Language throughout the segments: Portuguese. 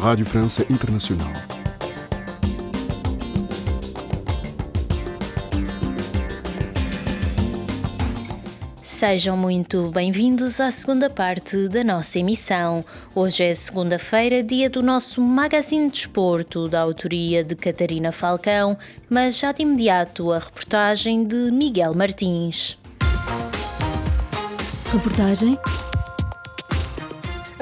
Rádio França Internacional. Sejam muito bem-vindos à segunda parte da nossa emissão. Hoje é segunda-feira, dia do nosso Magazine de Desporto, da autoria de Catarina Falcão, mas já de imediato a reportagem de Miguel Martins. Reportagem.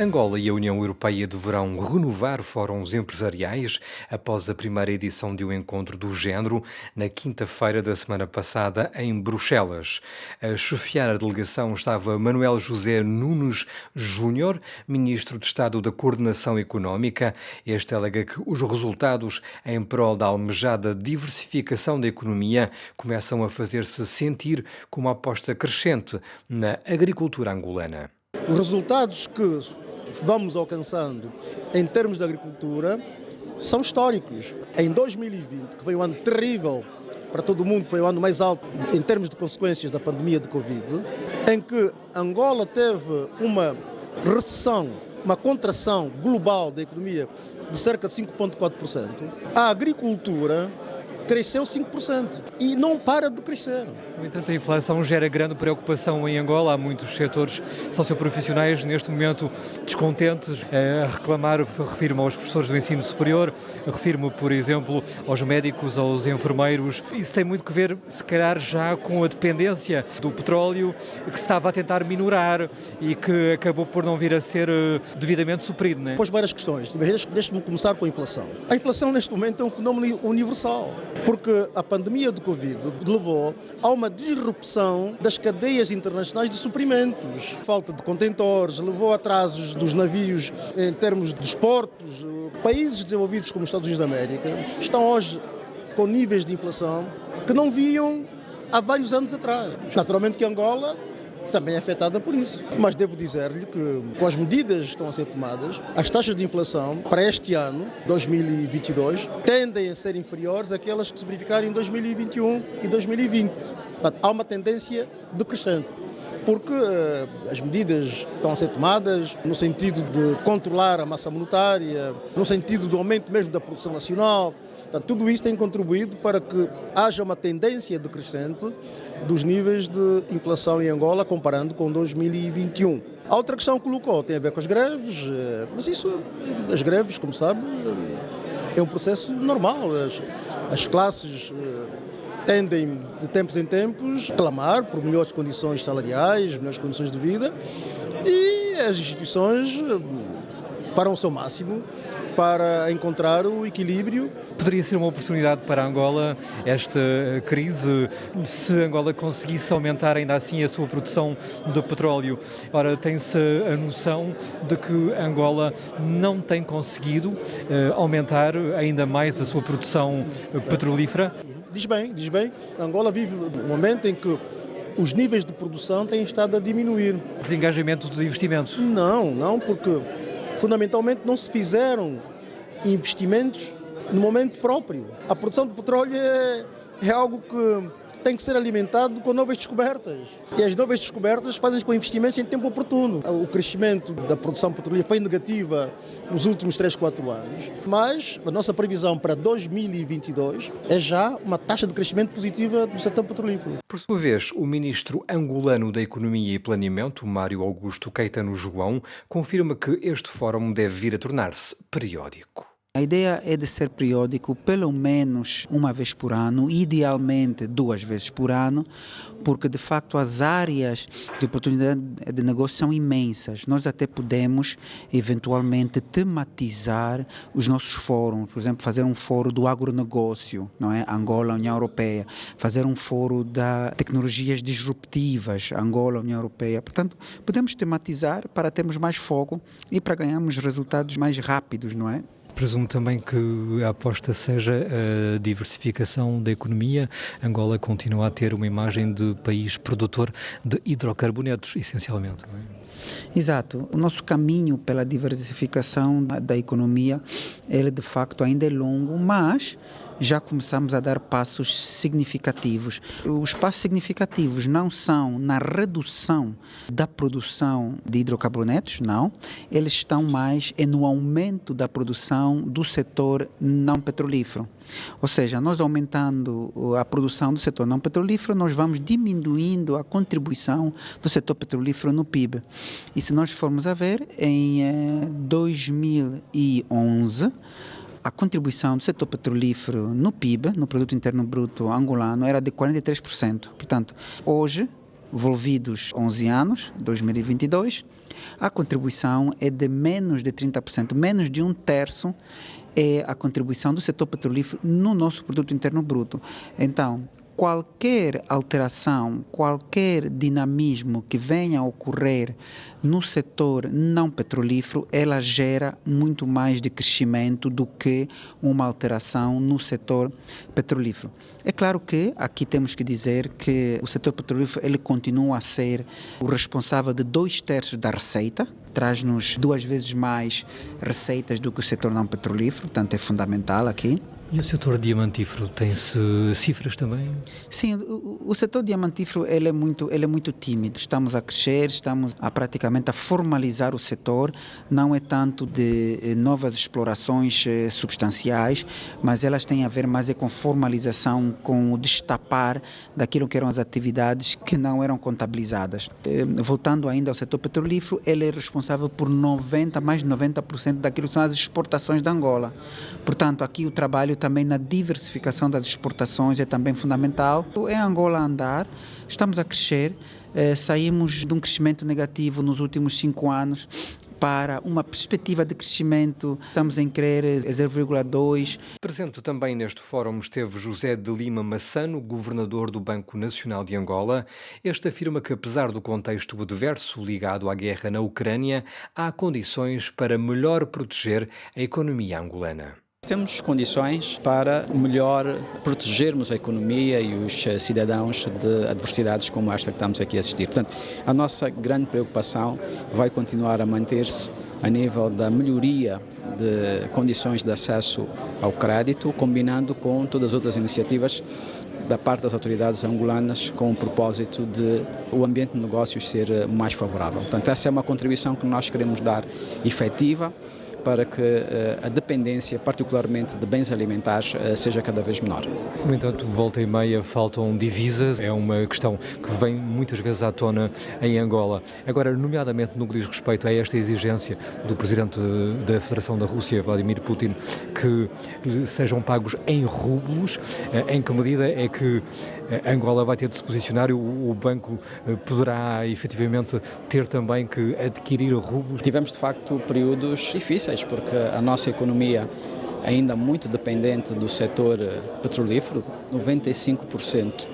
Angola e a União Europeia deverão renovar fóruns empresariais após a primeira edição de um encontro do género na quinta-feira da semana passada em Bruxelas. A chefiar a delegação estava Manuel José Nunes Júnior, Ministro de Estado da Coordenação Económica. Este alega que os resultados em prol da almejada diversificação da economia começam a fazer-se sentir com uma aposta crescente na agricultura angolana. Os resultados que vamos alcançando em termos de agricultura são históricos. Em 2020, que foi um ano terrível para todo mundo, foi o ano mais alto em termos de consequências da pandemia de Covid, em que Angola teve uma recessão, uma contração global da economia de cerca de 5,4%, a agricultura cresceu 5% e não para de crescer. No entanto, a inflação gera grande preocupação em Angola. Há muitos setores socioprofissionais neste momento descontentes, a reclamar. Refiro-me aos professores do ensino superior, refiro-me, por exemplo, aos médicos, aos enfermeiros. Isso tem muito que ver, se calhar, já com a dependência do petróleo que se estava a tentar minorar e que acabou por não vir a ser devidamente suprido, não é? Pôs várias questões. Deixe-me começar com a inflação. A inflação, neste momento, é um fenómeno universal, porque a pandemia do Covid levou a uma disrupção das cadeias internacionais de suprimentos. Falta de contentores, levou a atrasos dos navios em termos de portos. Países desenvolvidos como os Estados Unidos da América estão hoje com níveis de inflação que não viam há vários anos atrás. Naturalmente que Angola também é afetada por isso. Mas devo dizer-lhe que, com as medidas que estão a ser tomadas, as taxas de inflação para este ano, 2022, tendem a ser inferiores àquelas que se verificaram em 2021 e 2020. Portanto, há uma tendência decrescente, porque as medidas estão a ser tomadas no sentido de controlar a massa monetária, no sentido do aumento mesmo da produção nacional. Portanto, tudo isso tem contribuído para que haja uma tendência decrescente dos níveis de inflação em Angola, comparando com 2021. A outra questão que colocou tem a ver com as greves, mas as greves, como sabe, é um processo normal. As classes tendem, de tempos em tempos, a clamar por melhores condições salariais, melhores condições de vida, e as instituições farão o seu máximo para encontrar o equilíbrio. Poderia ser uma oportunidade para Angola esta crise, se Angola conseguisse aumentar ainda assim a sua produção de petróleo. Ora, tem-se a noção de que Angola não tem conseguido aumentar ainda mais a sua produção petrolífera? Diz bem. Angola vive um momento em que os níveis de produção têm estado a diminuir. Desengajamento dos investimentos? Não, porque fundamentalmente não se fizeram investimentos no momento próprio. A produção de petróleo é algo que tem que ser alimentado com novas descobertas. E as novas descobertas fazem com investimentos em tempo oportuno. O crescimento da produção petrolífera foi negativa nos últimos 3-4 anos, mas a nossa previsão para 2022 é já uma taxa de crescimento positiva do setor petrolífero. Por sua vez, o ministro angolano da Economia e Planeamento, Mário Augusto Caetano João, confirma que este fórum deve vir a tornar-se periódico. A ideia é de ser periódico, pelo menos uma vez por ano, idealmente 2 vezes por ano, porque de facto as áreas de oportunidade de negócio são imensas. Nós até podemos eventualmente tematizar os nossos fóruns, por exemplo, fazer um fórum do agronegócio, não é? Angola, União Europeia, fazer um fórum das tecnologias disruptivas, Angola, União Europeia. Portanto, podemos tematizar para termos mais foco e para ganharmos resultados mais rápidos, não é? Presumo também que a aposta seja a diversificação da economia. Angola continua a ter uma imagem de país produtor de hidrocarbonetos, essencialmente. Não é? Exato. O nosso caminho pela diversificação da economia, ele de facto ainda é longo, mas já começamos a dar passos significativos. Os passos significativos não são na redução da produção de hidrocarbonetos, não. Eles estão mais no aumento da produção do setor não petrolífero. Ou seja, nós aumentando a produção do setor não petrolífero, nós vamos diminuindo a contribuição do setor petrolífero no PIB. E se nós formos a ver, em 2011, a contribuição do setor petrolífero no PIB, no Produto Interno Bruto angolano, era de 43%. Portanto, hoje, envolvidos 11 anos, 2022, a contribuição é de menos de 30%, menos de um terço é a contribuição do setor petrolífero no nosso Produto Interno Bruto. Então, qualquer alteração, qualquer dinamismo que venha a ocorrer no setor não petrolífero, ela gera muito mais de crescimento do que uma alteração no setor petrolífero. É claro que aqui temos que dizer que o setor petrolífero ele continua a ser o responsável de 2/3 da receita, traz-nos 2 vezes mais receitas do que o setor não petrolífero, portanto é fundamental aqui. E o setor diamantífero, tem-se cifras também? Sim, o setor diamantífero ele é muito tímido. Estamos a crescer, estamos praticamente a formalizar o setor. Não é tanto de novas explorações substanciais, mas elas têm a ver mais com formalização, com o destapar daquilo que eram as atividades que não eram contabilizadas. Voltando ainda ao setor petrolífero, ele é responsável por mais de 90% daquilo que são as exportações da Angola. Portanto, aqui o trabalho também na diversificação das exportações é também fundamental. Em Angola andar, estamos a crescer, saímos de um crescimento negativo nos últimos 5 anos para uma perspectiva de crescimento, estamos em crer 0,2. Presente também neste fórum esteve José de Lima Massano, governador do Banco Nacional de Angola. Este afirma que, apesar do contexto adverso ligado à guerra na Ucrânia, há condições para melhor proteger a economia angolana. Temos condições para melhor protegermos a economia e os cidadãos de adversidades como esta que estamos aqui a assistir. Portanto, a nossa grande preocupação vai continuar a manter-se a nível da melhoria de condições de acesso ao crédito, combinando com todas as outras iniciativas da parte das autoridades angolanas com o propósito de o ambiente de negócios ser mais favorável. Portanto, essa é uma contribuição que nós queremos dar efetiva para que a dependência, particularmente de bens alimentares, seja cada vez menor. No entanto, volta e meia faltam divisas, é uma questão que vem muitas vezes à tona em Angola. Agora, nomeadamente no que diz respeito a esta exigência do Presidente da Federação da Rússia, Vladimir Putin, que sejam pagos em rublos, em que medida é que Angola vai ter de se posicionar e o banco poderá efetivamente ter também que adquirir rublos? Tivemos de facto períodos difíceis porque a nossa economia ainda muito dependente do setor petrolífero, 95%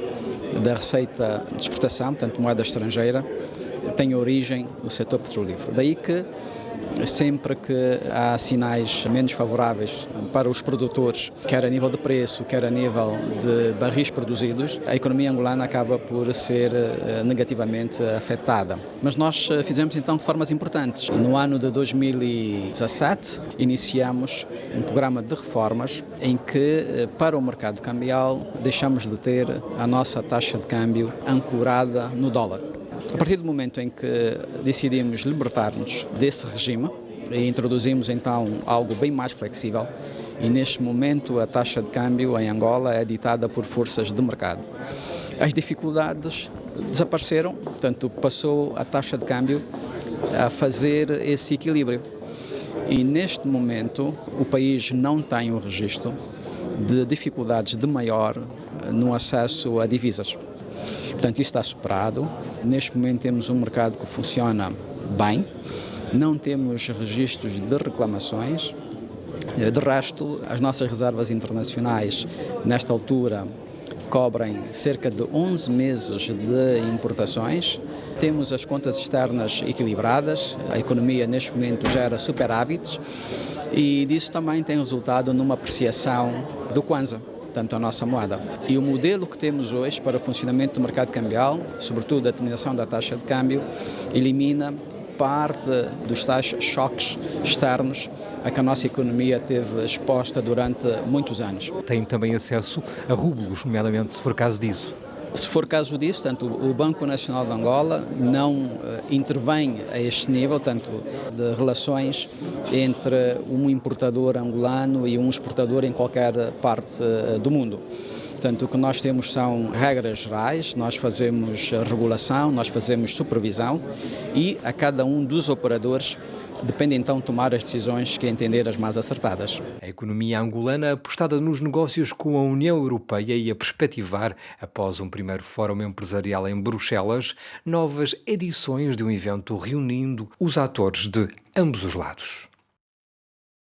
da receita de exportação, portanto moeda estrangeira, tem origem no setor petrolífero. Daí que sempre que há sinais menos favoráveis para os produtores, quer a nível de preço, quer a nível de barris produzidos, a economia angolana acaba por ser negativamente afetada. Mas nós fizemos então reformas importantes. No ano de 2017, iniciamos um programa de reformas em que, para o mercado cambial, deixamos de ter a nossa taxa de câmbio ancorada no dólar. A partir do momento em que decidimos libertar-nos desse regime e introduzimos então algo bem mais flexível, e neste momento a taxa de câmbio em Angola é ditada por forças de mercado. As dificuldades desapareceram, portanto passou a taxa de câmbio a fazer esse equilíbrio. E neste momento o país não tem um registro de dificuldades de maior no acesso a divisas. Portanto, isso está superado. Neste momento temos um mercado que funciona bem, não temos registros de reclamações. De resto, as nossas reservas internacionais, nesta altura, cobrem cerca de 11 meses de importações. Temos as contas externas equilibradas, a economia neste momento gera superávites e disso também tem resultado numa apreciação do Kwanza, tanto a nossa moeda. E o modelo que temos hoje para o funcionamento do mercado cambial, sobretudo a determinação da taxa de câmbio, elimina parte dos tais choques externos a que a nossa economia teve exposta durante muitos anos. Tem também acesso a rublos, nomeadamente, se for caso disso? Se for caso disso, tanto o Banco Nacional de Angola não intervém a este nível, tanto de relações entre um importador angolano e um exportador em qualquer parte do mundo. Portanto, o que nós temos são regras gerais, nós fazemos regulação, nós fazemos supervisão e a cada um dos operadores depende então tomar as decisões que entender as mais acertadas. A economia angolana apostada nos negócios com a União Europeia e a perspectivar, após um primeiro fórum empresarial em Bruxelas, novas edições de um evento reunindo os atores de ambos os lados.